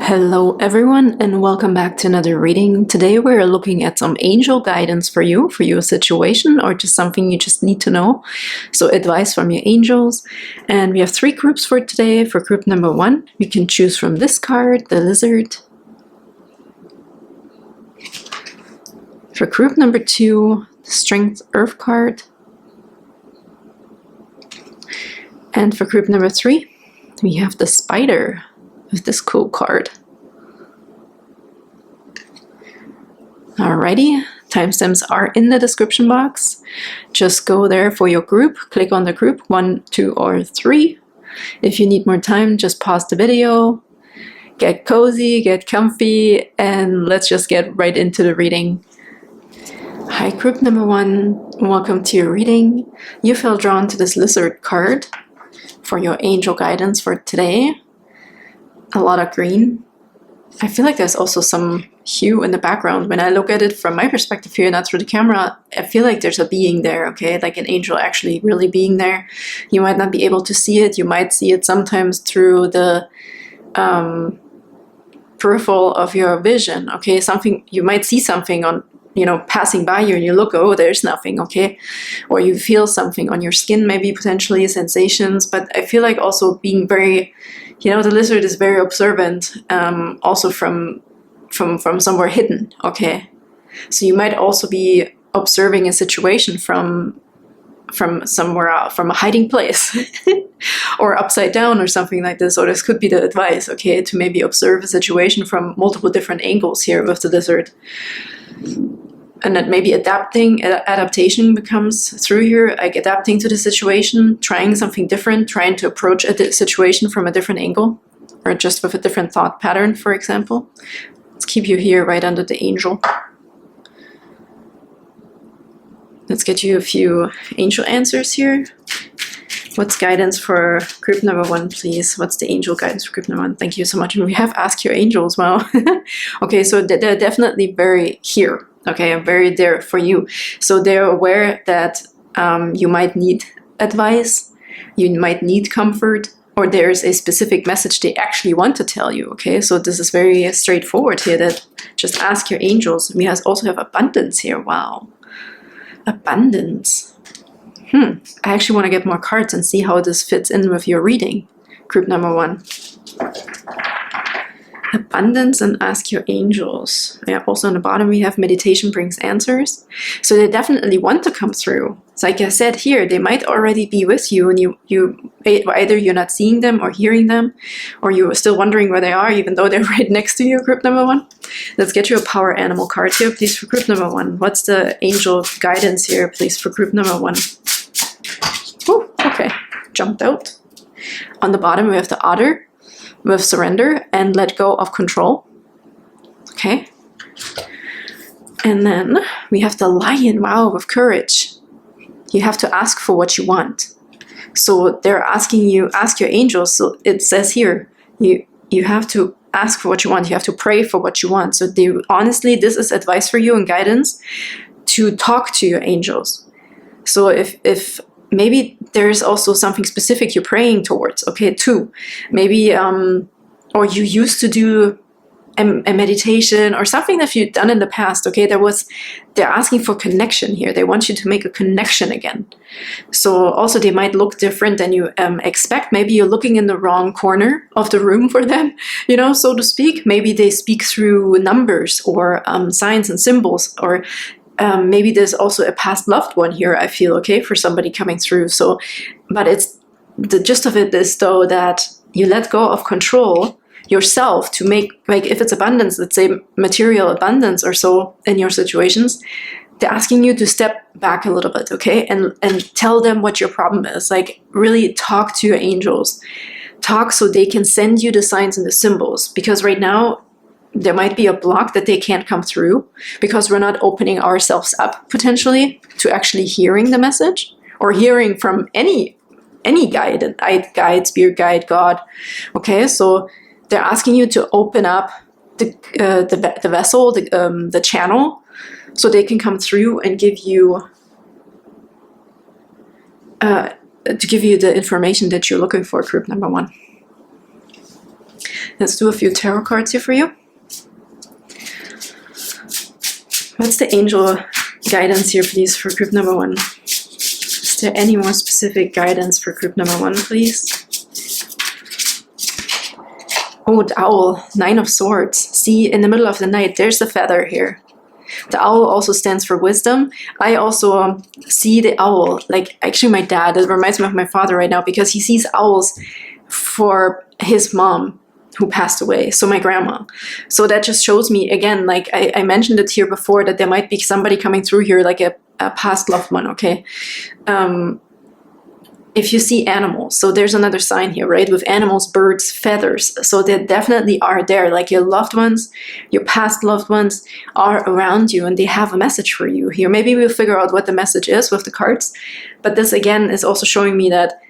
Hello everyone, and welcome back to another reading. Today we're looking at some angel guidance for your situation, or just something you just need to know. So advice from your angels. And we have 3 groups for today. For group number 1, you can choose from this card, the lizard. For group number 2, the strength earth card. And for group number 3, we have the spider with this cool card. Alrighty, timestamps are in the description box. Just go there for your group, click on the group 1, 2, or 3. If you need more time, just pause the video, get cozy, get comfy, and let's just get right into the reading. Hi, group number 1, welcome to your reading. You felt drawn to this lizard card for your angel guidance for today. A lot of green. I feel like there's also some hue in the background. When I look at it from my perspective here, not through the camera, I feel like there's a being there, okay? Like an angel actually really being there. You might not be able to see it. You might see it sometimes through the peripheral of your vision, okay? You might see something on, passing by you, and you look, oh, there's nothing, okay? Or you feel something on your skin, maybe potentially sensations. But I feel like also being very, the lizard is very observant, also from somewhere hidden, okay? So you might also be observing a situation from somewhere out, from a hiding place, or upside down or something like this. Or this could be the advice, okay, to maybe observe a situation from multiple different angles here with the lizard. And that maybe adaptation becomes through here, like adapting to the situation, trying something different, trying to approach a situation from a different angle, or just with a different thought pattern, for example. Let's keep you here right under the angel. Let's get you a few angel answers here. What's guidance for group number 1, please? What's the angel guidance for group number 1? Thank you so much. And we have asked your angels, wow. Okay, so they're definitely very here. Okay, I'm very there for you. So they're aware that you might need advice, you might need comfort, or there's a specific message they actually want to tell you, okay? So this is very straightforward here, that just ask your angels. We also have abundance here, wow. Abundance. I actually want to get more cards and see how this fits in with your reading, group number 1. Abundance and ask your angels. Yeah, also on the bottom we have meditation brings answers. So they definitely want to come through. So like I said here, they might already be with you, and either you're not seeing them or hearing them, or you're still wondering where they are, even though they're right next to you, group number 1. Let's get you a power animal card here, please, for group number 1. What's the angel guidance here, please, for group number 1? Oh, okay, jumped out. On the bottom we have the otter with surrender and let go of control. Okay. And then we have the lion, wow, with courage. You have to ask for what you want. So they're asking you, ask your angels. So it says here, you have to ask for what you want. You have to pray for what you want. So honestly, this is advice for you and guidance to talk to your angels. So if maybe there's also something specific you're praying towards, okay, too. Maybe, or you used to do a meditation or something that you've done in the past, okay, they're asking for connection here. They want you to make a connection again. So also they might look different than you expect. Maybe you're looking in the wrong corner of the room for them, so to speak. Maybe they speak through numbers or signs and symbols, or maybe there's also a past loved one here, I feel, okay, for somebody coming through. So, but the gist of it is, though, that you let go of control yourself to make, like, if it's abundance, let's say material abundance or so in your situations, they're asking you to step back a little bit, okay, and tell them what your problem is. Like, really talk to your angels. Talk so they can send you the signs and the symbols, because right now, there might be a block that they can't come through because we're not opening ourselves up potentially to actually hearing the message, or hearing from any guide, spirit guide, God. Okay, so they're asking you to open up the vessel, the channel, so they can come through and give you the information that you're looking for, group number 1. Let's do a few tarot cards here for you. What's the angel guidance here, please, for group number 1? Is there any more specific guidance for group number 1, please? Oh, the owl, 9 of Swords. See, in the middle of the night, there's the feather here. The owl also stands for wisdom. I also see the owl, like actually my dad, it reminds me of my father right now, because he sees owls for his mom who passed away, so my grandma. So that just shows me, again, like I mentioned it here before, that there might be somebody coming through here, like a past loved one, okay? If you see animals, so there's another sign here, right? With animals, birds, feathers. So they definitely are there. Like your loved ones, your past loved ones are around you and they have a message for you here. Maybe we'll figure out what the message is with the cards. But this again is also showing me that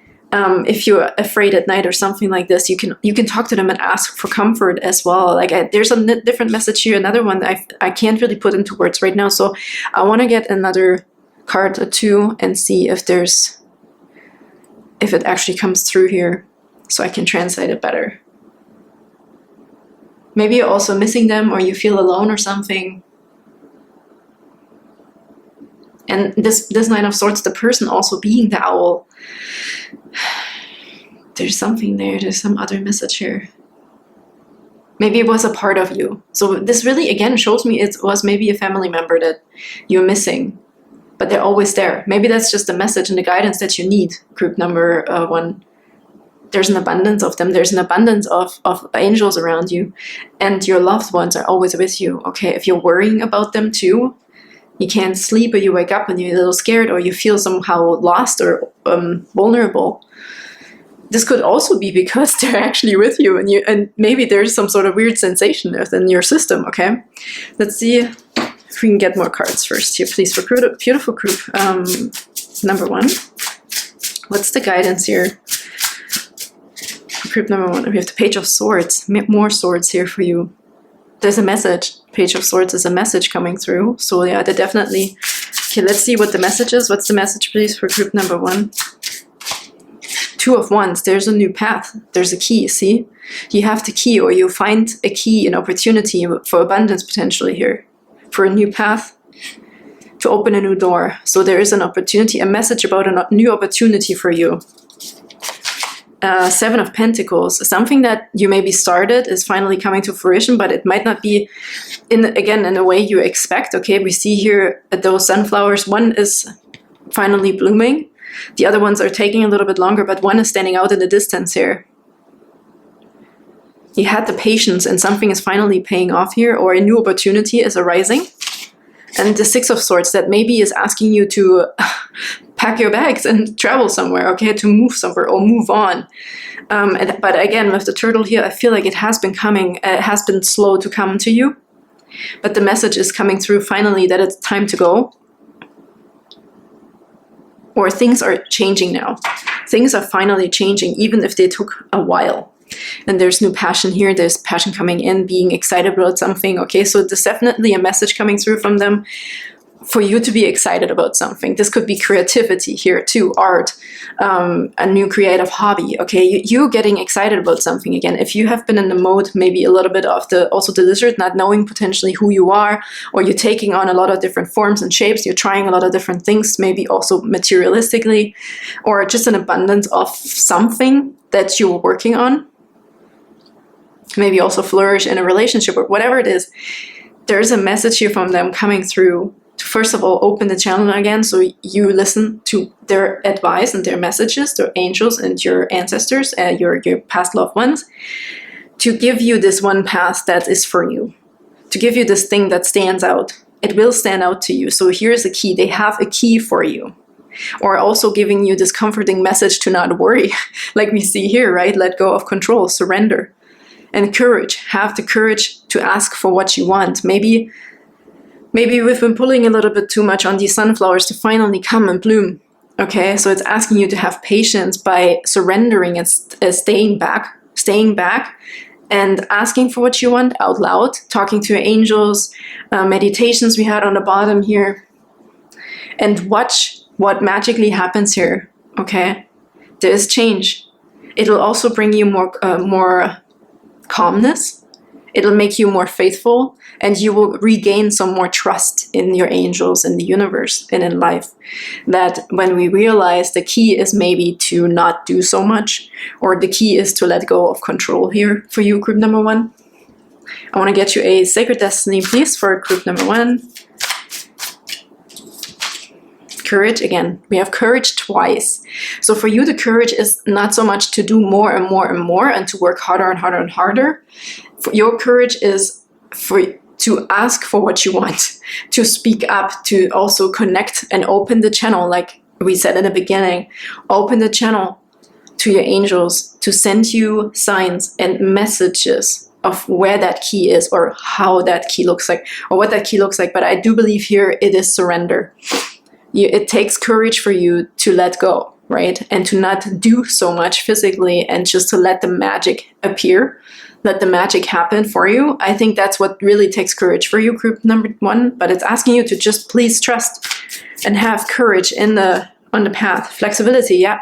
if you're afraid at night or something like this, you can talk to them and ask for comfort as well. Like there's a different message here, another one I can't really put into words right now. So I want to get another card or two and see if it actually comes through here, so I can translate it better. Maybe you're also missing them, or you feel alone or something. And this 9 of Swords, the person also being the owl. There's something there, there's some other message here. Maybe it was a part of you. So this really, again, shows me it was maybe a family member that you're missing. But they're always there. Maybe that's just the message and the guidance that you need, group number 1. There's an abundance of them. There's an abundance of angels around you. And your loved ones are always with you. Okay, if you're worrying about them too, you can't sleep, or you wake up and you're a little scared, or you feel somehow lost or vulnerable. This could also be because they're actually with you, and maybe there's some sort of weird sensation within your system, okay? Let's see if we can get more cards first here, please, for beautiful group number 1. What's the guidance here? Group number 1, we have the Page of Swords. More swords here for you. There's a message. Page of Swords is a message coming through. So yeah, they're definitely... Okay, let's see what the message is. What's the message, please, for group number 1? 2 of Wands. There's a new path. There's a key, see? You have the key, or you find a key, an opportunity for abundance potentially here. For a new path, to open a new door. So there is an opportunity, a message about a new opportunity for you. 7 of Pentacles, something that you maybe started is finally coming to fruition, but it might not be in a way you expect. Okay, we see here those sunflowers. One is finally blooming. The other ones are taking a little bit longer, but one is standing out in the distance here. You had the patience and something is finally paying off here, or a new opportunity is arising. And the 6 of Swords, that maybe is asking you to pack your bags and travel somewhere, okay, to move somewhere or move on. But again, with the turtle here, I feel like it has been coming, it has been slow to come to you. But the message is coming through finally that it's time to go. Or things are changing now. Things are finally changing, even if they took a while. And there's new passion here. There's passion coming in, being excited about something. Okay, so there's definitely a message coming through from them for you to be excited about something. This could be creativity here too, art, a new creative hobby. Okay, you getting excited about something again. If you have been in the mode, maybe a little bit of the lizard, not knowing potentially who you are, or you're taking on a lot of different forms and shapes, you're trying a lot of different things, maybe also materialistically, or just an abundance of something that you're working on. Maybe also flourish in a relationship or whatever it is. There's a message here from them coming through to, first of all, open the channel again, so you listen to their advice and their messages, their angels and your ancestors, your past loved ones, to give you this one path that is for you, to give you this thing that stands out. It will stand out to you. So here's a key. They have a key for you. Or also giving you this comforting message to not worry, like we see here, right? Let go of control, surrender. And courage. Have the courage to ask for what you want. Maybe we've been pulling a little bit too much on these sunflowers to finally come and bloom. Okay, so it's asking you to have patience by surrendering and staying back, and asking for what you want out loud, talking to your angels, meditations we had on the bottom here, and watch what magically happens here. Okay, there is change. It'll also bring you more calmness. It'll make you more faithful, and you will regain some more trust in your angels, in the universe, and in life. That when we realize the key is maybe to not do so much, or the key is to let go of control here for you, group number 1. I want to get you a sacred destiny, please, for group number 1. Courage again. We have courage twice. So for you, the courage is not so much to do more and more and more and to work harder and harder and harder. Your courage is to ask for what you want, to speak up, to also connect and open the channel, like we said in the beginning. Open the channel to your angels to send you signs and messages of where that key is, or how that key looks like, or what that key looks like. But I do believe here it is surrender. It takes courage for you to let go, right? And to not do so much physically, and just to let the magic appear, let the magic happen for you. I think that's what really takes courage for you, group number 1. But it's asking you to just please trust and have courage on the path. Flexibility, yeah.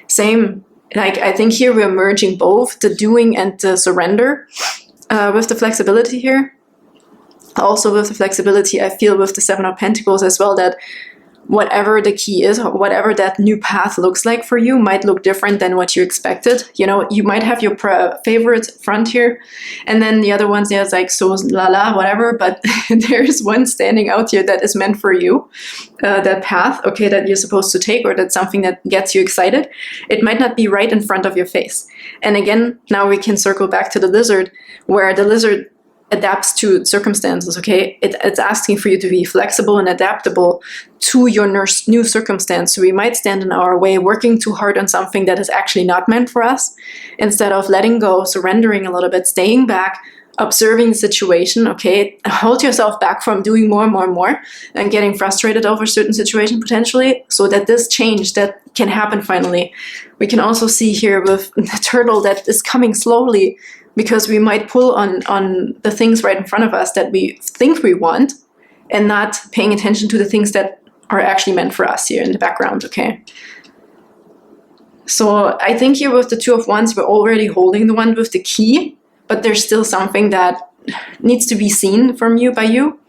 Same. Like, I think here we're merging both the doing and the surrender with the flexibility here. Also with the flexibility, I feel with the 7 of Pentacles as well, that whatever the key is, whatever that new path looks like for you, might look different than what you expected. You know, you might have your favorite front here, and then the other ones, there's like so la whatever, but there's one standing out here that is meant for you, that path, okay, that you're supposed to take, or that's something that gets you excited. It might not be right in front of your face. And again, now we can circle back to the lizard, where the lizard adapts to circumstances, okay? It's asking for you to be flexible and adaptable to your new circumstance. So we might stand in our way, working too hard on something that is actually not meant for us, instead of letting go, surrendering a little bit, staying back, observing the situation, okay? Hold yourself back from doing more and more and more, and getting frustrated over a certain situation potentially, so that this change that can happen finally. We can also see here with the turtle that is coming slowly, because we might pull on the things right in front of us that we think we want, and not paying attention to the things that are actually meant for us here in the background, okay? So I think here with the 2 of Wands, we're already holding the one with the key, but there's still something that needs to be seen from you, by you,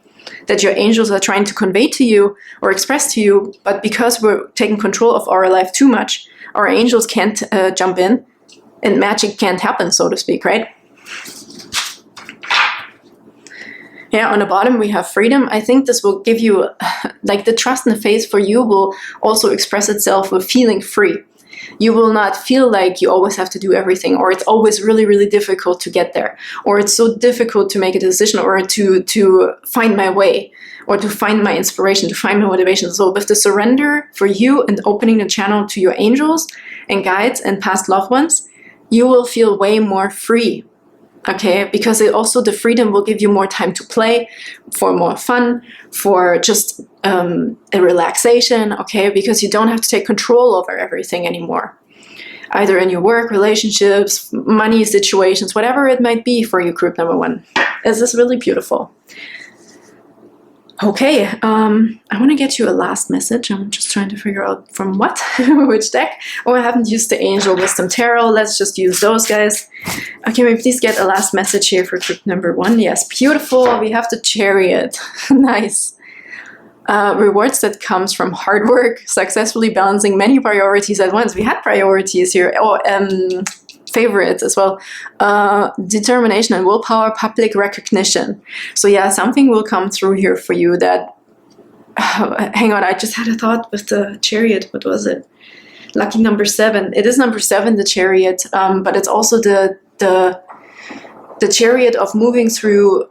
that your angels are trying to convey to you or express to you, but because we're taking control of our life too much, our angels can't jump in, and magic can't happen, so to speak, right? Yeah, on the bottom we have freedom. I think this will give you, like, the trust in the face for you will also express itself with feeling free. You will not feel like you always have to do everything, or it's always really, really difficult to get there, or it's so difficult to make a decision, or to find my way, or to find my inspiration, to find my motivation. So with the surrender for you and opening the channel to your angels and guides and past loved ones, you will feel way more free. Okay, because it also, the freedom will give you more time to play, for more fun, for just a relaxation, okay, because you don't have to take control over everything anymore, either in your work, relationships, money situations, whatever it might be for you, group number 1. This is really beautiful. Okay, I want to get you a last message. I'm just trying to figure out from what, which deck. Oh, I haven't used the Angel Wisdom Tarot. Let's just use those, guys. Okay, may we please get a last message here for group number 1? Yes, beautiful. We have the Chariot. Nice. Rewards that comes from hard work, successfully balancing many priorities at once. We had priorities here. Oh, favorites as well. Determination and willpower, public recognition. So yeah, something will come through here for you that, hang on, I just had a thought with the Chariot. What was it? Lucky number 7. It is number 7, the Chariot, but it's also the Chariot of moving through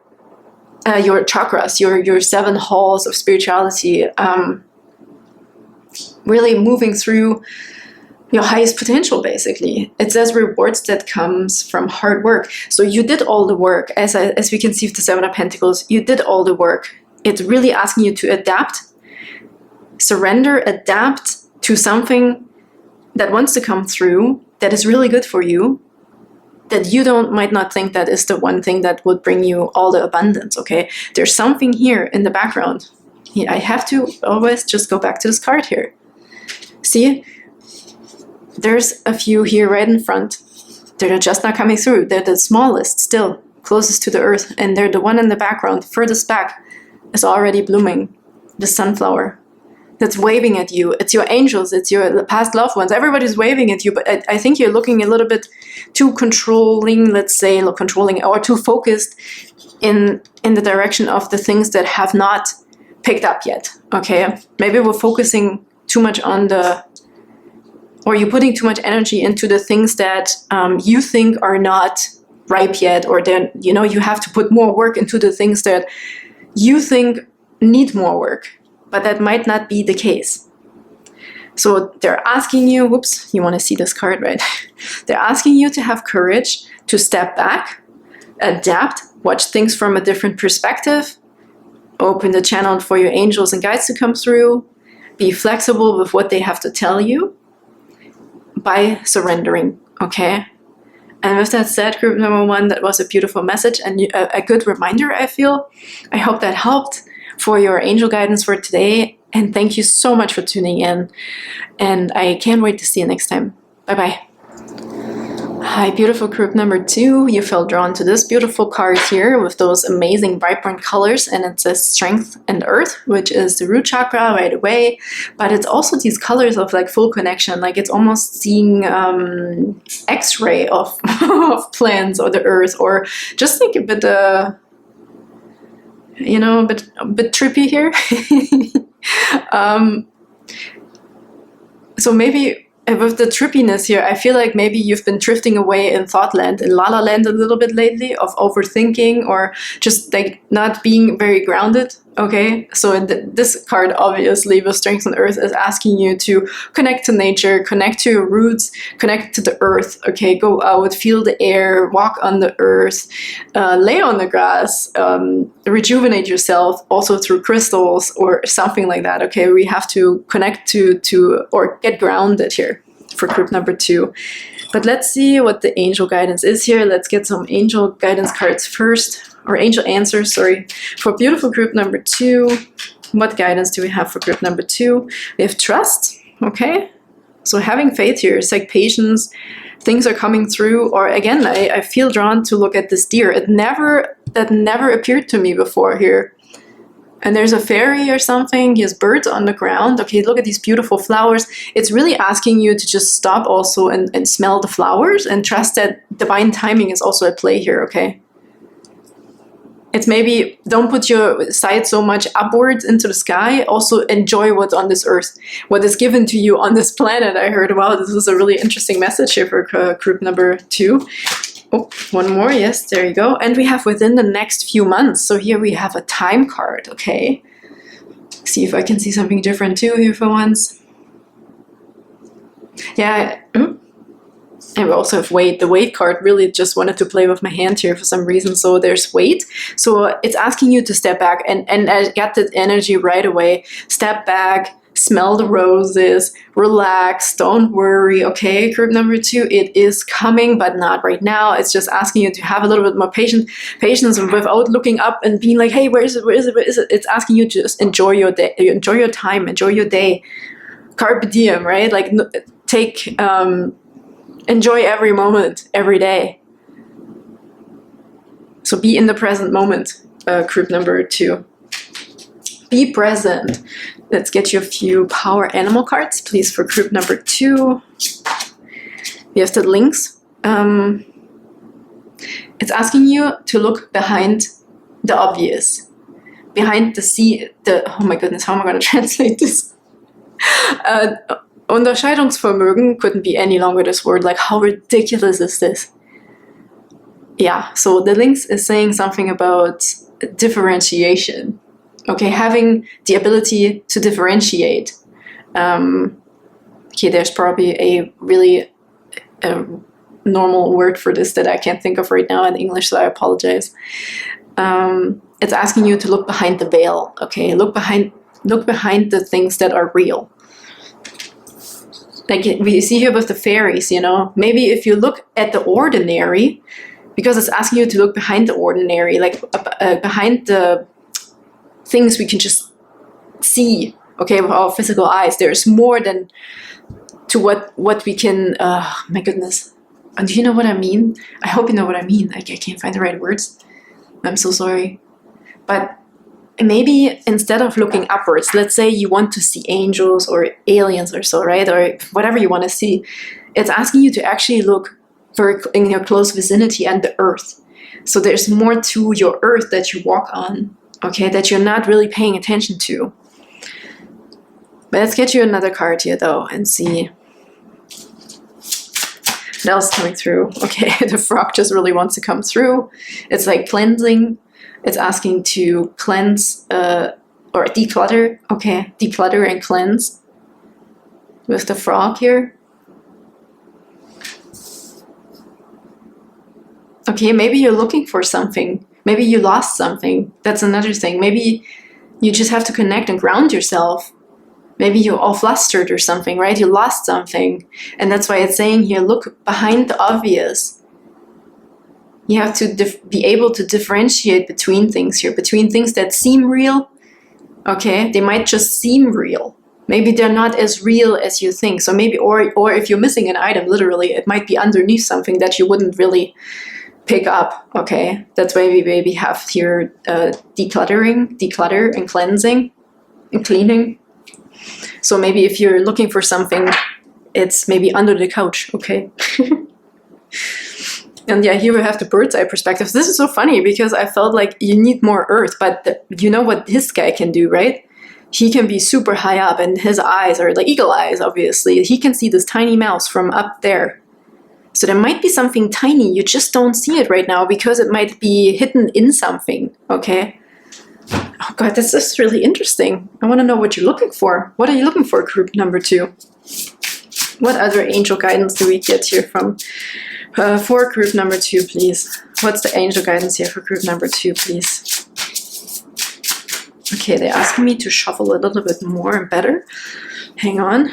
your chakras, your 7 halls of spirituality, really moving through your highest potential, basically. It says rewards that comes from hard work. So you did all the work, as we can see with the 7 of Pentacles. You did all the work. It's really asking you to adapt, surrender, adapt to something that wants to come through, that is really good for you, that you might not think that is the one thing that would bring you all the abundance, okay? There's something here in the background. I have to always just go back to this card here. See? There's a few here right in front They're just not coming through. They're the smallest still, closest to the earth, and they're the one in the background, furthest back, is already blooming. The sunflower that's waving at you. It's your angels, it's your past loved ones. Everybody's waving at you, but I think you're looking a little bit too controlling, let's say, controlling, or too focused in the direction of the things that have not picked up yet, okay? Maybe we're focusing too much on or you're putting too much energy into the things that you think are not ripe yet, or then, you know, you have to put more work into the things that you think need more work, but that might not be the case. So they're asking you, whoops, you want to see this card, right? They're asking you to have courage to step back, adapt, watch things from a different perspective, open the channel for your angels and guides to come through, be flexible with what they have to tell you by surrendering, okay? And with that said, group number 1, that was a beautiful message and a good reminder, I feel. I hope that helped for your angel guidance for today. And thank you so much for tuning in. And I can't wait to see you next time. Bye-bye. Hi, beautiful group number 2. You felt drawn to this beautiful card here with those amazing vibrant colors, and it says Strength and Earth, which is the root chakra right away. But it's also these colors of like full connection, like it's almost seeing X-ray of of plants or the earth, or just like a bit you know, a bit trippy here. So maybe with the trippiness here, I feel like maybe you've been drifting away in thought land, in la la land a little bit lately, of overthinking or just like not being very grounded. Okay, so in this card, obviously, with Strength and Earth, is asking you to connect to nature, connect to your roots, connect to the earth. Okay, go out, feel the air, walk on the earth, lay on the grass, rejuvenate yourself, also through crystals or something like that. Okay, we have to connect to or get grounded here for group number 2. But let's see what the angel guidance is here. Let's get some angel guidance cards first. Or angel answers, sorry. For beautiful group number 2, what guidance do we have for group number 2? We have trust, okay? So having faith here, it's like patience, things are coming through. Or again, I feel drawn to look at this deer. That never appeared to me before here. And there's a fairy or something, he has birds on the ground. Okay, look at these beautiful flowers. It's really asking you to just stop also and smell the flowers and trust that divine timing is also at play here, okay? It's maybe don't put your sight so much upwards into the sky. Also enjoy what's on this earth, what is given to you on this planet. I heard, wow, this is a really interesting message here for group number 2. Oh, one more. Yes, there you go. And we have within the next few months. So here we have a time card. Okay. See if I can see something different too here for once. Yeah. And we also have weight. The weight card really just wanted to play with my hand here for some reason. So there's weight. So it's asking you to step back, and I got that energy right away. Step back, smell the roses, relax, don't worry. Okay, group number 2, it is coming, but not right now. It's just asking you to have a little bit more patience without looking up and being like, hey, where is it? Where is it? Where is it? It's asking you to just enjoy your day, enjoy your time, enjoy your day. Carpe diem, right? Like enjoy every moment, every day. So be in the present moment, group number 2. Be present. Let's get you a few power animal cards, please, for group number 2. We have the links. It's asking you to look behind the obvious, behind oh my goodness, how am I going to translate this? Unterscheidungsvermögen couldn't be any longer this word. Like, how ridiculous is this? Yeah, so the links is saying something about differentiation. Okay, having the ability to differentiate. Okay, there's probably a really normal word for this that I can't think of right now in English, so I apologize. It's asking you to look behind the veil. Okay, look behind the things that are real. Like we see here with the fairies, you know, maybe if you look at the ordinary, because it's asking you to look behind the ordinary, like behind the things we can just see, okay, with our physical eyes. There's more than to what we can, my goodness, Do you know what I mean? I hope you know what I mean. I can't find the right words. I'm so sorry. But maybe instead of looking upwards, let's say you want to see angels or aliens or so, right? Or whatever you want to see. It's asking you to actually look in your close vicinity and the earth. So there's more to your earth that you walk on, okay, that you're not really paying attention to. But let's get you another card here, though, and see what else is coming through. Okay, the frog just really wants to come through. It's like cleansing. It's asking to cleanse or declutter. Okay, declutter and cleanse with the frog here. Okay, maybe you're looking for something. Maybe you lost something. That's another thing. Maybe you just have to connect and ground yourself. Maybe you're all flustered or something, right? You lost something. And that's why it's saying here, look behind the obvious. You have to be able to differentiate between things here, between things that seem real. Okay, they might just seem real. Maybe they're not as real as you think. So maybe, or if you're missing an item, literally, it might be underneath something that you wouldn't really pick up. Okay, that's why we maybe have here declutter and cleansing and cleaning. So maybe if you're looking for something, it's maybe under the couch, okay? And yeah, here we have the bird's eye perspective. This is so funny because I felt like you need more earth, but you know what this guy can do, right? He can be super high up and his eyes are like eagle eyes, obviously. He can see this tiny mouse from up there. So there might be something tiny, you just don't see it right now because it might be hidden in something, okay? Oh God, this is really interesting. I want to know what you're looking for. What are you looking for, group number 2? What other angel guidance do we get here from for group number 2, please? What's the angel guidance here for group number 2, please? Okay, they're asking me to shuffle a little bit more and better. Hang on.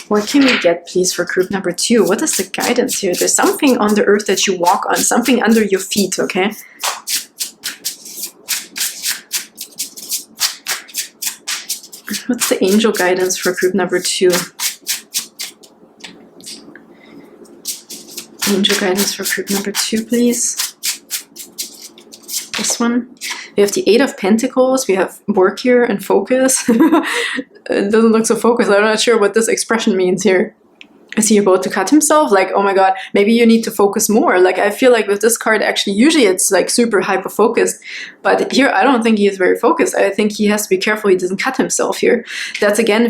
What can we get, please, for group number 2? What is the guidance here? There's something on the earth that you walk on, something under your feet, okay? What's the angel guidance for group number 2? Angel guidance for group number 2, please. This one. We have the 8 of Pentacles. We have work here and focus. It doesn't look so focused. I'm not sure what this expression means here. Is he about to cut himself? Like, oh my God, maybe you need to focus more. Like, I feel like with this card, actually, usually it's like super hyper-focused. But here, I don't think he is very focused. I think he has to be careful he doesn't cut himself here. That's, again,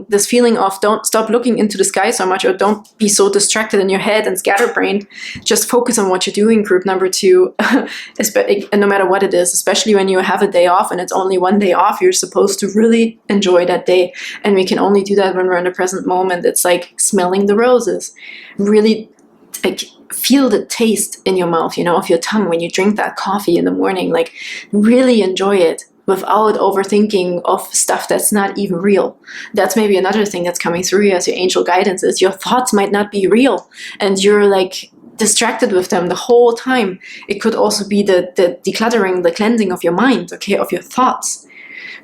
this feeling of don't stop looking into the sky so much, or don't be so distracted in your head and scatterbrained. Just focus on what you're doing, group number 2. And no matter what it is, especially when you have a day off and it's only one day off, you're supposed to really enjoy that day. And we can only do that when we're in the present moment. It's like smelling the roses. Really like feel the taste in your mouth, you know, of your tongue when you drink that coffee in the morning. Like really enjoy it without overthinking of stuff that's not even real. That's maybe another thing that's coming through as your angel guidance is your thoughts might not be real and you're like distracted with them the whole time. It could also be the decluttering, the cleansing of your mind, okay, of your thoughts.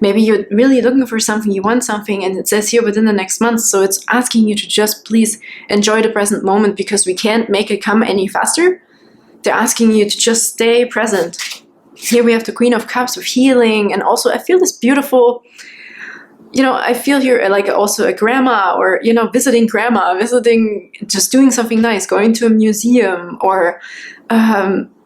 Maybe you're really looking for something, you want something, and it says here within the next month. So it's asking you to just please enjoy the present moment because we can't make it come any faster. They're asking you to just stay present. Here we have the Queen of Cups of healing. And also I feel this beautiful, you know, I feel here like also a grandma or, you know, visiting grandma, just doing something nice, going to a museum or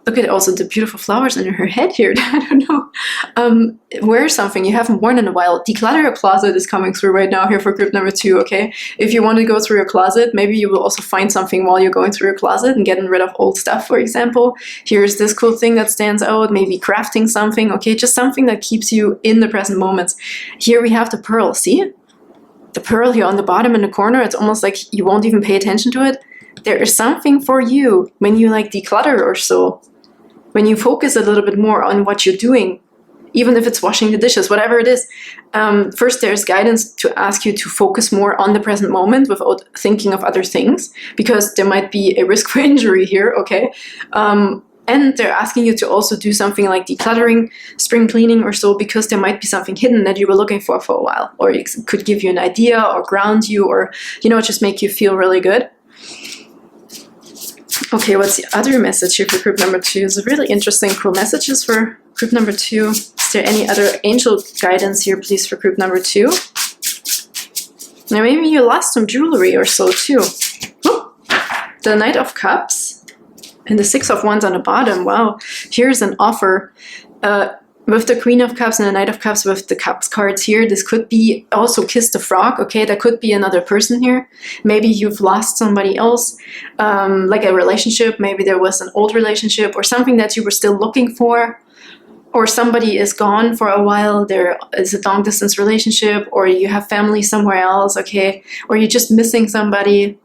look at also the beautiful flowers under her head here. I don't know. Wear something you haven't worn in a while. Declutter your closet is coming through right now here for group number 2, okay? If you want to go through your closet, maybe you will also find something while you're going through your closet and getting rid of old stuff, for example. Here's this cool thing that stands out, maybe crafting something, okay? Just something that keeps you in the present moments. Here we have the pearl, see? The pearl here on the bottom in the corner, it's almost like you won't even pay attention to it. There is something for you when you like declutter or so. When you focus a little bit more on what you're doing, even if it's washing the dishes, whatever it is, first there's guidance to ask you to focus more on the present moment without thinking of other things, because there might be a risk for injury here, okay? And they're asking you to also do something like decluttering, spring cleaning or so, because there might be something hidden that you were looking for a while, or it could give you an idea or ground you or, you know, just make you feel really good. Okay, what's the other message here for group number 2? It's a really interesting, cool messages for group number 2. Is there any other angel guidance here, please, for group number 2? Now, maybe you lost some jewelry or so, too. Oh, the Knight of Cups and the Six of Wands on the bottom. Wow, here's an offer. With the Queen of Cups and the Knight of Cups with the Cups cards here, this could be also Kiss the Frog, okay? That could be another person here. Maybe you've lost somebody else, like a relationship. Maybe there was an old relationship or something that you were still looking for. Or somebody is gone for a while, there is a long distance relationship, or you have family somewhere else, okay? Or you're just missing somebody.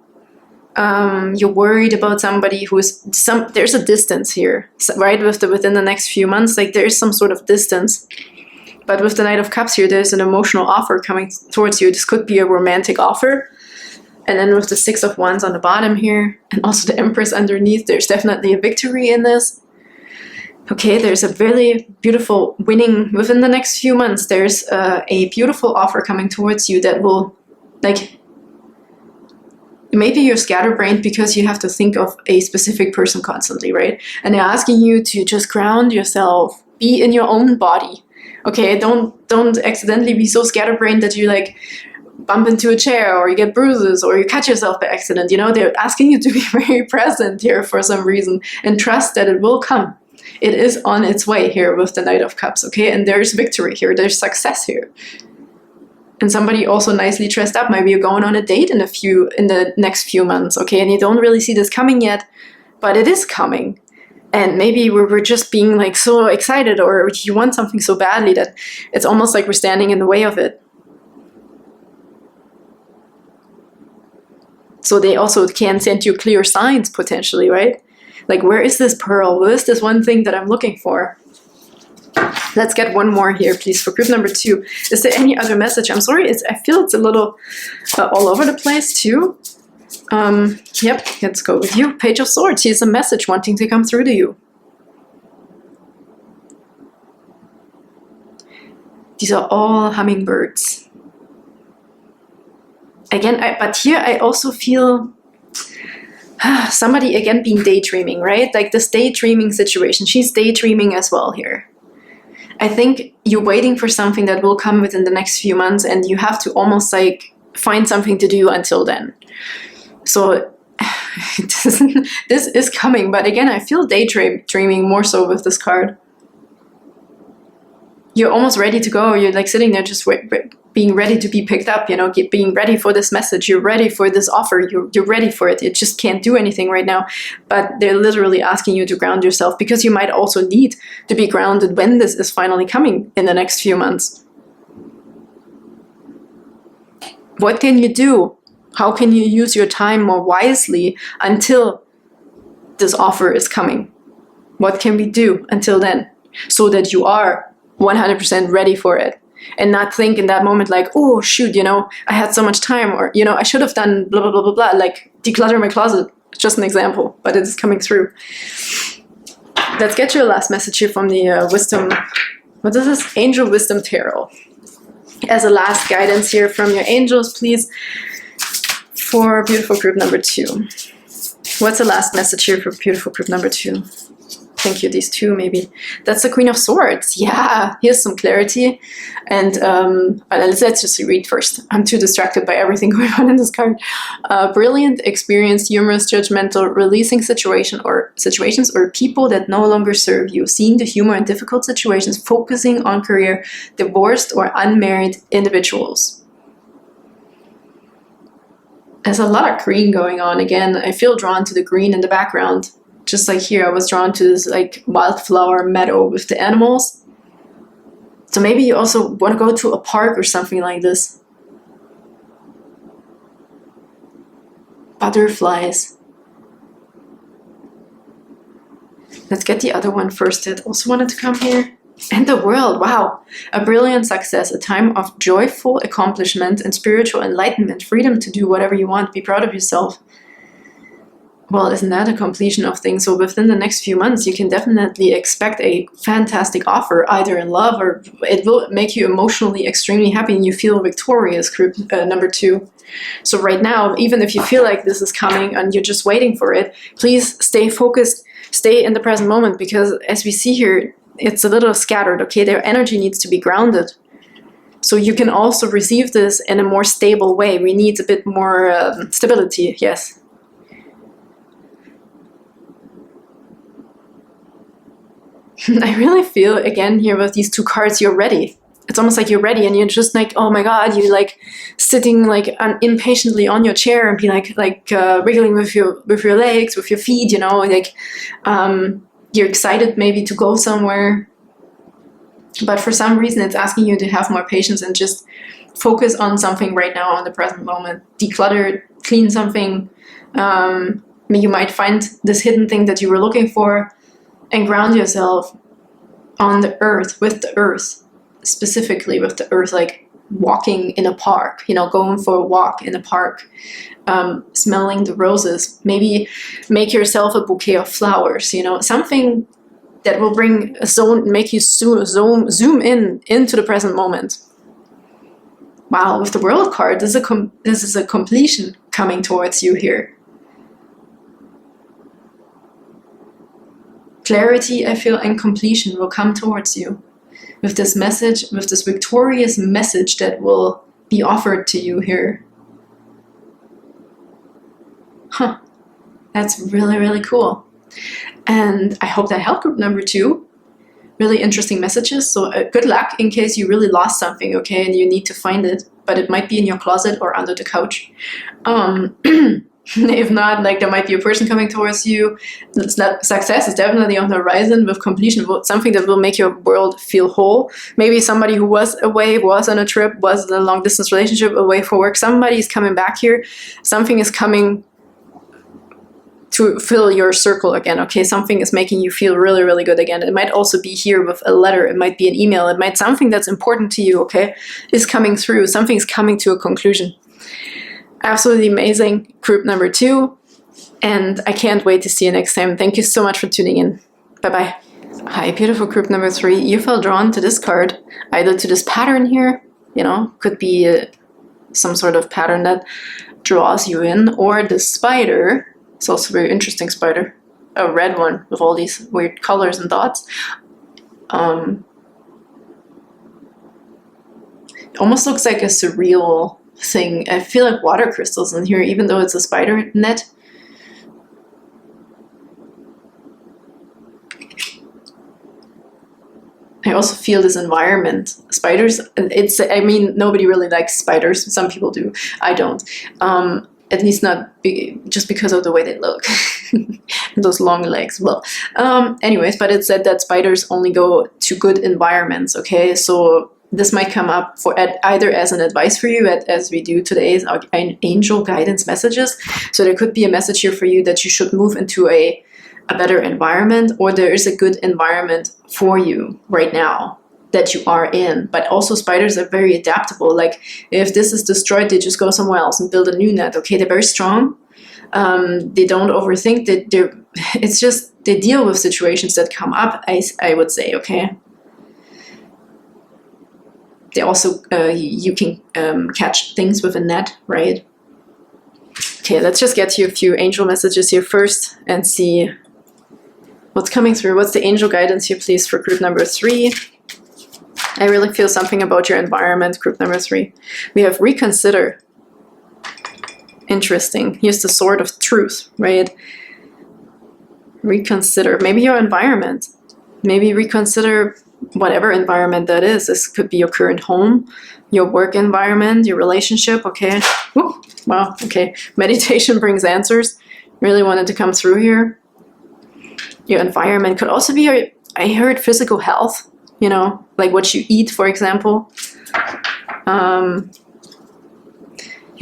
You're worried about somebody there's a distance here, right? Within the next few months, like there is some sort of distance. But with the Knight of Cups here, there's an emotional offer coming towards you. This could be a romantic offer. And then with the Six of Wands on the bottom here, and also the Empress underneath, there's definitely a victory in this. Okay, there's a really beautiful winning within the next few months. There's a beautiful offer coming towards you that will, like, maybe you're scatterbrained because you have to think of a specific person constantly, right? And they're asking you to just ground yourself, be in your own body. Okay, don't accidentally be so scatterbrained that you like bump into a chair or you get bruises or you cut yourself by accident. You know, they're asking you to be very present here for some reason and trust that it will come. It is on its way here with the Knight of Cups, okay? And there's victory here, there's success here. And somebody also nicely dressed up. Maybe you're going on a date in the next few months, okay? And you don't really see this coming yet, but it is coming. And maybe we're just being like so excited, or you want something so badly that it's almost like we're standing in the way of it. So they also can send you clear signs potentially, right? Like, where is this pearl? Where is this one thing that I'm looking for? Let's get one more here, please, for group number 2. Is there any other message? I'm sorry, I feel it's a little all over the place, too. Yep, let's go with you. Page of Swords. Here's a message wanting to come through to you. These are all hummingbirds. Again, but here I also feel somebody, again, being daydreaming, right? Like this daydreaming situation. She's daydreaming as well here. I think you're waiting for something that will come within the next few months, and you have to almost like find something to do until then. So this is coming, but again, I feel daydreaming more so with this card. You're almost ready to go. You're like sitting there just being ready to be picked up, you know, being ready for this message. You're ready for this offer. You're ready for it. You just can't do anything right now. But they're literally asking you to ground yourself, because you might also need to be grounded when this is finally coming in the next few months. What can you do? How can you use your time more wisely until this offer is coming? What can we do until then so that you are 100% ready for it, and not think in that moment like, oh shoot, you know, I had so much time, or, you know, I should have done blah, blah, blah, blah, blah, like declutter my closet. Just an example, but it is coming through. Let's get your last message here from the wisdom. What is this? Angel Wisdom Tarot. As a last guidance here from your angels, please, for beautiful group number 2. What's the last message here for beautiful group number 2? Thank you, these two maybe. That's the Queen of Swords. Yeah, here's some clarity. And let's just read first. I'm too distracted by everything going on in this card. Brilliant, experienced, humorous, judgmental, releasing situations or people that no longer serve you. Seeing the humor in difficult situations, focusing on career, divorced or unmarried individuals. There's a lot of green going on. Again, I feel drawn to the green in the background. Just like here, I was drawn to this like wildflower meadow with the animals. So maybe you also want to go to a park or something like this. Butterflies. Let's get the other one first that also wanted to come here. And the world, wow. A brilliant success, a time of joyful accomplishment and spiritual enlightenment, freedom to do whatever you want, be proud of yourself. well, isn't that a completion of things? So within the next few months, you can definitely expect a fantastic offer, either in love, or it will make you emotionally extremely happy and you feel victorious, group number 2. So right now, even if you feel like this is coming and you're just waiting for it, please stay focused, stay in the present moment, because as we see here, it's a little scattered, okay? Their energy needs to be grounded. So you can also receive this in a more stable way. We need a bit more stability, yes. I really feel, again, here with these 2 cards, you're ready. It's almost like you're ready and you're just like, oh my God, you're like sitting like impatiently on your chair and be like wiggling with your legs, with your feet, you know, like you're excited maybe to go somewhere. But for some reason, it's asking you to have more patience and just focus on something right now on the present moment. Declutter, clean something. You might find this hidden thing that you were looking for, and ground yourself on the earth, with the earth, specifically with the earth, like walking in a park, you know, going for a walk in a park, smelling the roses. Maybe make yourself a bouquet of flowers, you know, something that will bring a zone, make you zoom in into the present moment. Wow, with the World card, this is a completion coming towards you here. Clarity, I feel, and completion will come towards you with this message, with this victorious message that will be offered to you here. Huh. That's really, really cool. And I hope that helped group number 2. Really interesting messages. So good luck in case you really lost something, okay, and you need to find it. But it might be in your closet or under the couch. If not, like, there might be a person coming towards you. Success is definitely on the horizon, with completion, something that will make your world feel whole. Maybe somebody who was away, was on a trip, was in a long distance relationship, away for work. Somebody is coming back here. Something is coming to fill your circle again, okay? Something is making you feel really, really good again. It might also be here with a letter. It might be an email. It might something that's important to you, okay, is coming through. Something's coming to a conclusion. Absolutely amazing, group number 2. And I can't wait to see you next time. Thank you so much for tuning in. Bye-bye. Hi, beautiful group number 3. You felt drawn to this card, either to this pattern here, you know, could be some sort of pattern that draws you in, or the spider. It's also a very interesting spider. A red one with all these weird colors and dots. It almost looks like a surreal thing. I feel like water crystals in here, even though it's a spider net. I also feel this environment. Spiders, I mean, nobody really likes spiders. Some people do. I don't. At least not just because of the way they look. Those long legs. Well, anyways, but it said that spiders only go to good environments, okay? So this might come up for either as an advice for you, as we do today's angel guidance messages. So there could be a message here for you that you should move into a better environment, or there is a good environment for you right now that you are in. But also spiders are very adaptable. Like if this is destroyed, they just go somewhere else and build a new net. Okay, they're very strong. They don't overthink. It's just they deal with situations that come up, I would say, okay? They also, you can catch things with a net, right? Okay, let's just get to a few angel messages here first and see what's coming through. What's the angel guidance here, please, for group number 3? I really feel something about your environment, group number 3. We have reconsider. Interesting. Here's the sword of truth, right? Reconsider. Maybe your environment. Maybe reconsider whatever environment that is. This could be your current home, your work environment, your relationship, okay? Ooh, wow, okay. Meditation brings answers. Really wanted to come through here. Your environment could also be your, I heard physical health, you know, like what you eat, for example. You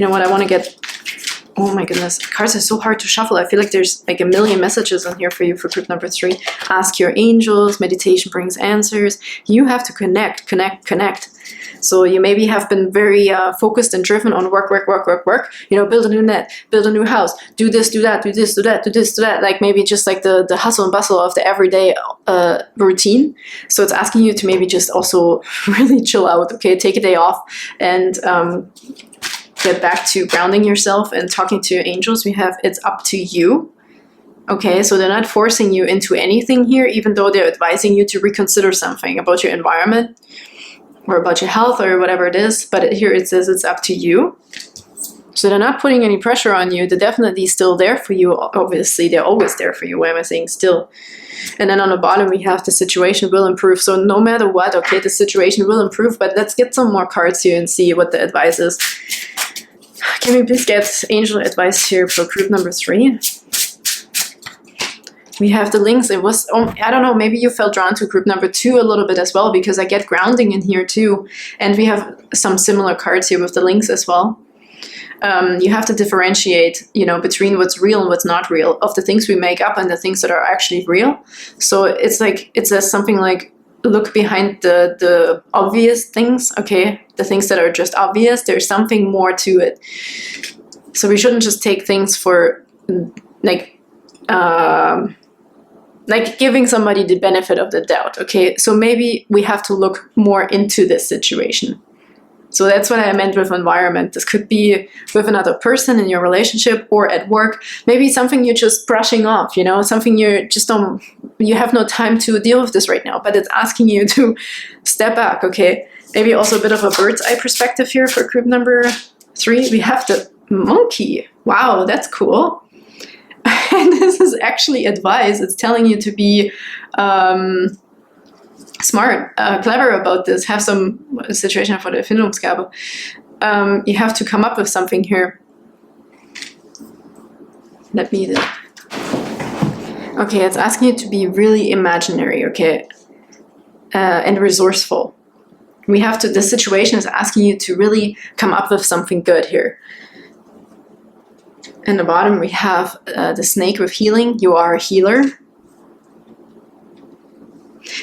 know what, I want to get Oh my goodness, cards are so hard to shuffle. I feel like there's like a million messages in here for you for group number 3. Ask your angels, meditation brings answers. You have to connect, connect, connect. So you maybe have been very focused and driven on work, work, work, work, work. You know, build a new net, build a new house, do this, do that, do this, do that, do this, do that. Like maybe just like the hustle and bustle of the everyday routine. So it's asking you to maybe just also really chill out, okay? Take a day off and get back to grounding yourself and talking to your angels. We have it's up to you. Okay, so they're not forcing you into anything here, even though they're advising you to reconsider something about your environment or about your health or whatever it is. But here it says it's up to you. So they're not putting any pressure on you. They're definitely still there for you. Obviously, they're always there for you. Why am I saying still? And then on the bottom, we have the situation will improve. So no matter what, okay, the situation will improve. But let's get some more cards here and see what the advice is. Can we please get angel advice here for group number 3? We have the links. It was, I don't know, maybe you felt drawn to group number 2 a little bit as well, because I get grounding in here too. And we have some similar cards here with the links as well. You have to differentiate, you know, between what's real and what's not real, of the things we make up and the things that are actually real. So it's like, it says something like, look behind the obvious things, okay? The things that are just obvious, there's something more to it. So we shouldn't just take things for, like giving somebody the benefit of the doubt, okay? So maybe we have to look more into this situation. So that's what I meant with environment. This could be with another person in your relationship or at work. Maybe something you're just brushing off, you know, something you have no time to deal with this right now, but it's asking you to step back, okay? Maybe also a bit of a bird's eye perspective here for group number 3. We have the monkey. Wow, that's cool. And this is actually advice. It's telling you to be smart, clever about this, have some situation for the Erfindungsgabe. You have to come up with something here. Let me... Okay, it's asking you to be really imaginary, okay? And resourceful. We have to... The situation is asking you to really come up with something good here. In the bottom, we have the snake with healing. You are a healer.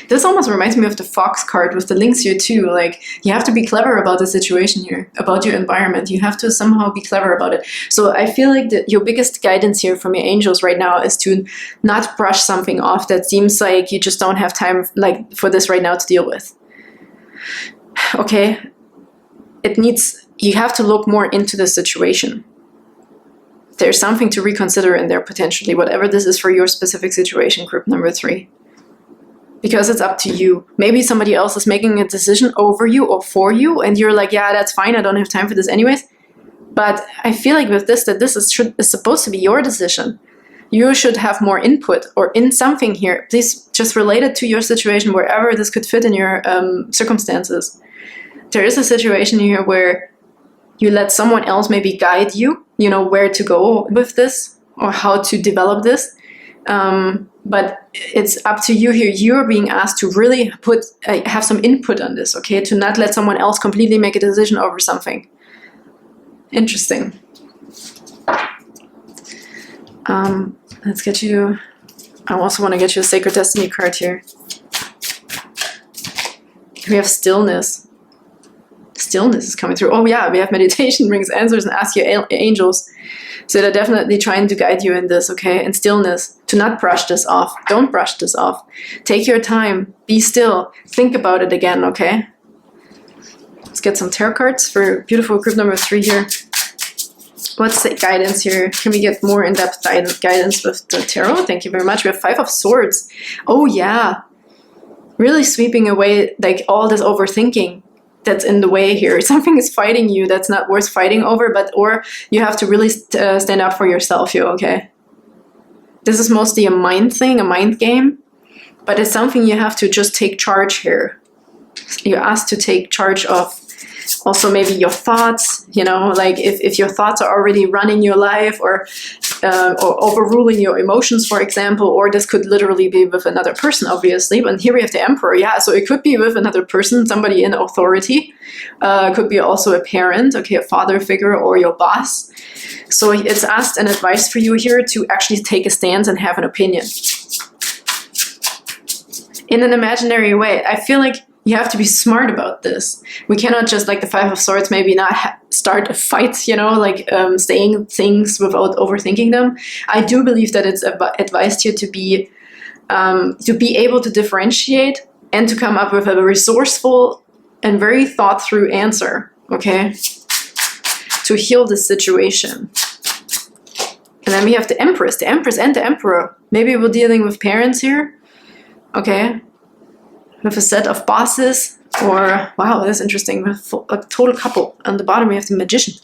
This almost reminds me of the fox card with the links here too. Like, you have to be clever about the situation here, about your environment. You have to somehow be clever about it. So I feel like your biggest guidance here from your angels right now is to not brush something off that seems like you just don't have time like for this right now to deal with. Okay? You have to look more into the situation. There's something to reconsider in there potentially, whatever this is for your specific situation, group number 3. Because it's up to you. Maybe somebody else is making a decision over you or for you, and you're like, yeah, that's fine, I don't have time for this anyways. But I feel like with this, that this is supposed to be your decision. You should have more input or in something here. Please just relate it to your situation, wherever this could fit in your circumstances. There is a situation here where you let someone else maybe guide you, you know, where to go with this or how to develop this. But it's up to you here. You're being asked to really have some input on this, okay? To not let someone else completely make a decision over something. Interesting. Let's get you... I also want to get you a Sacred Destiny card here. We have stillness. Stillness is coming through. Oh yeah, we have meditation brings answers and ask your angels. So they're definitely trying to guide you in this, okay? And stillness, to not brush this off. Don't brush this off. Take your time. Be still. Think about it again, okay? Let's get some tarot cards for beautiful group number 3 here. What's the guidance here? Can we get more in-depth guidance with the tarot? Thank you very much. We have 5 of Swords. Oh yeah. Really sweeping away like all this overthinking that's in the way here. Something is fighting you that's not worth fighting over, or you have to really stand up for yourself here, okay? This is mostly a mind thing, a mind game, but it's something you have to just take charge here. you're asked to take charge of also maybe your thoughts, you know, like if your thoughts are already running your life, or overruling your emotions, for example, or this could literally be with another person, obviously. But here we have the Emperor, yeah, so it could be with another person, somebody in authority, could be also a parent, okay, a father figure, or your boss. So it's asked and advised for you here to actually take a stance and have an opinion in an imaginary way. I feel like you have to be smart about this. We cannot just, like the Five of Swords, maybe not start a fight, you know, like saying things without overthinking them. I do believe that it's advised here to be able to differentiate and to come up with a resourceful and very thought through answer, okay, to heal the situation. And then we have the Empress and the Emperor. Maybe we're dealing with parents here, okay, with a set of bosses, or, wow, that's interesting, with a total couple. On the bottom we have the Magician.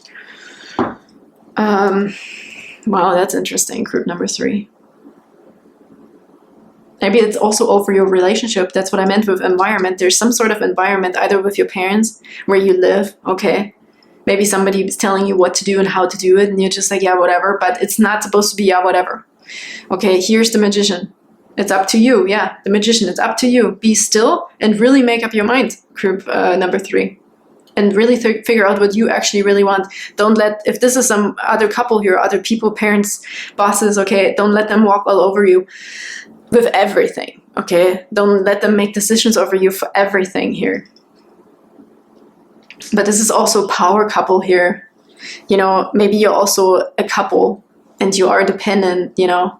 Wow, that's interesting, group number 3. Maybe it's also over your relationship. That's what I meant with environment. There's some sort of environment, either with your parents, where you live, okay? Maybe somebody is telling you what to do and how to do it, and you're just like, yeah, whatever, but it's not supposed to be, yeah, whatever. Okay, here's the Magician. It's up to you, yeah, the Magician, it's up to you. Be still and really make up your mind, group number 3. And really figure out what you actually really want. Don't let, if this is some other couple here, other people, parents, bosses, okay, don't let them walk all over you with everything, okay? Don't let them make decisions over you for everything here. But this is also power couple here. You know, maybe you're also a couple and you are dependent, you know,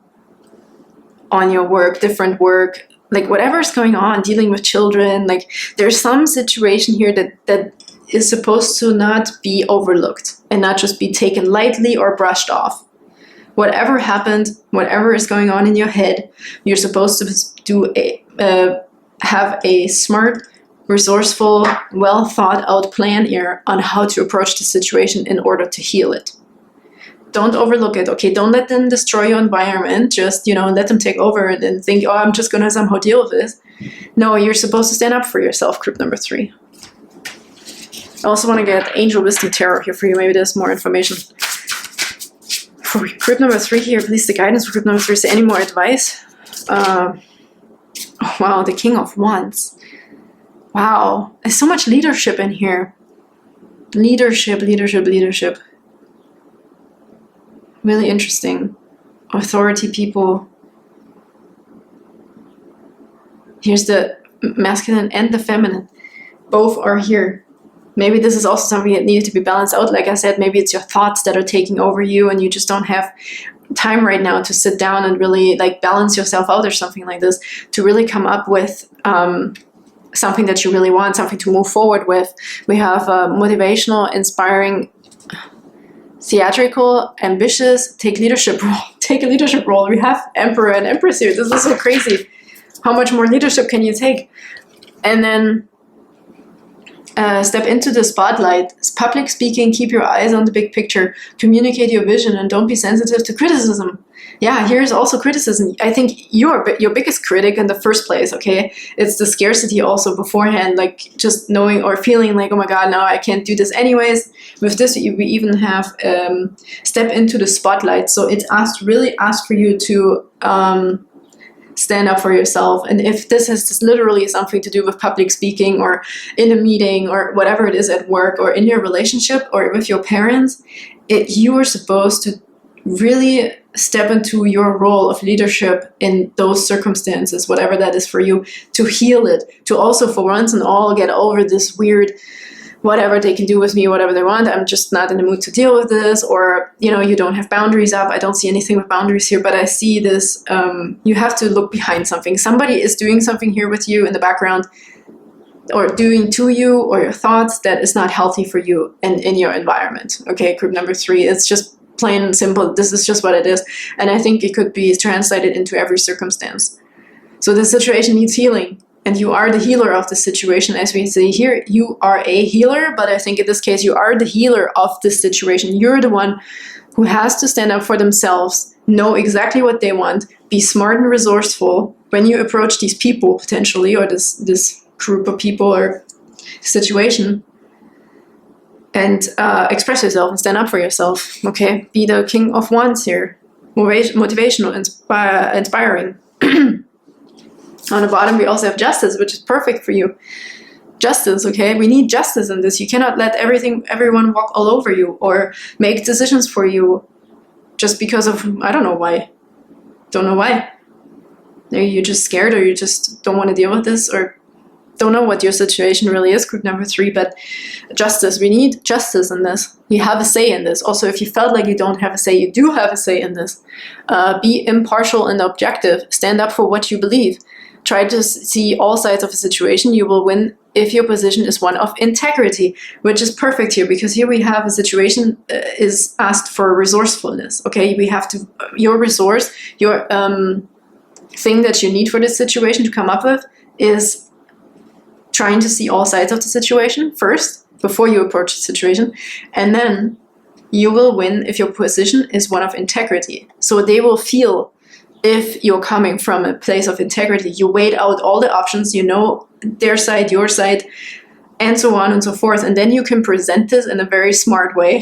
on your work, different work, like whatever's going on, dealing with children, like there's some situation here that is supposed to not be overlooked and not just be taken lightly or brushed off. Whatever happened, whatever is going on in your head, you're supposed to have a smart, resourceful, well thought out plan here on how to approach the situation in order to heal it. Don't overlook it, okay? Don't let them destroy your environment. Just, you know, let them take over and then think, oh, I'm just going to somehow deal with this. No, you're supposed to stand up for yourself, group number 3. I also want to get Angel Wisdom Tarot here for you. Maybe there's more information. For group number 3 here, please, the guidance for group number 3. Is there any more advice? Oh, wow, the King of Wands. Wow, there's so much leadership in here. Leadership. Really interesting. Authority people. Here's the masculine and the feminine. Both are here. Maybe this is also something that needed to be balanced out. Like I said, maybe it's your thoughts that are taking over you and you just don't have time right now to sit down and really like balance yourself out or something like this, to really come up with something that you really want, something to move forward with. We have motivational, inspiring, theatrical, ambitious, take a leadership role. We have Emperor and Empress here. This is so crazy. How much more leadership can you take? And then step into the spotlight. Public speaking, keep your eyes on the big picture, communicate your vision, and don't be sensitive to criticism. Yeah, here's also criticism. I think you're your biggest critic in the first place, okay? It's the scarcity also beforehand, like just knowing or feeling like, oh my God, no, I can't do this anyways. With this, we even have step into the spotlight. So it really asked for you to stand up for yourself. And if this has literally something to do with public speaking or in a meeting or whatever it is at work or in your relationship or with your parents, you are supposed to really step into your role of leadership in those circumstances, whatever that is for you, to heal it, to also for once and all get over this weird whatever they can do with me, whatever they want, I'm just not in the mood to deal with this, or, you know, you don't have boundaries up. I don't see anything with boundaries here, but I see this, you have to look behind something. Somebody is doing something here with you in the background, or doing to you or your thoughts that is not healthy for you and in your environment. Okay, group number 3, it's just plain and simple. This is just what it is. And I think it could be translated into every circumstance. So the situation needs healing. And you are the healer of the situation. As we say here, you are a healer, but I think in this case, you are the healer of this situation. You're the one who has to stand up for themselves, know exactly what they want, be smart and resourceful when you approach these people potentially, or this group of people or situation, and express yourself and stand up for yourself. Okay, be the King of Wands here. Motivational, inspiring. On the bottom, we also have Justice, which is perfect for you. Justice, okay? We need justice in this. You cannot let everyone walk all over you or make decisions for you just because of, I don't know why. Don't know why. Maybe you're just scared, or you just don't want to deal with this, or don't know what your situation really is, group number 3. But justice, we need justice in this. You have a say in this. Also, if you felt like you don't have a say, you do have a say in this. Be impartial and objective. Stand up for what you believe. Try to see all sides of a situation. You will win if your position is one of integrity, which is perfect here, because here we have a situation is asked for resourcefulness. Okay, we have to, your resource, your thing that you need for this situation to come up with is trying to see all sides of the situation first before you approach the situation, and then you will win if your position is one of integrity. So they will feel if you're coming from a place of integrity. You weighed out all the options, you know their side, your side, and so on and so forth, and then you can present this in a very smart way.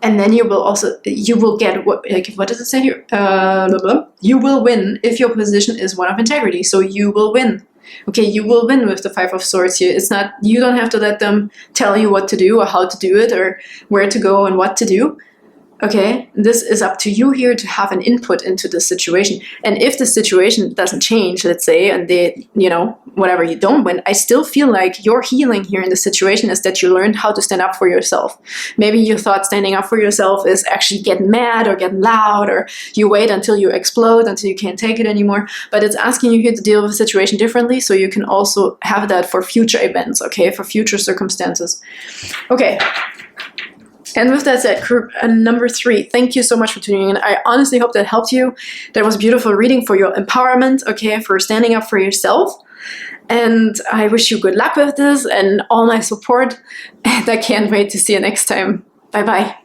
And then you will get, what does it say here? You will win if your position is one of integrity. So you will win. Okay, you will win with the 5 of Swords here. It's not, you don't have to let them tell you what to do or how to do it or where to go and what to do. Okay, this is up to you here to have an input into the situation. And if the situation doesn't change, let's say, and they, whatever, you don't win, I still feel like your healing here in the situation is that you learned how to stand up for yourself. Maybe you thought standing up for yourself is actually get mad or get loud, or you wait until you explode, until you can't take it anymore. But it's asking you here to deal with the situation differently, so you can also have that for future events, okay, for future circumstances. Okay. And with that said, group number 3, thank you so much for tuning in. I honestly hope that helped you. That was beautiful reading for your empowerment, okay, for standing up for yourself. And I wish you good luck with this and all my support. And I can't wait to see you next time. Bye-bye.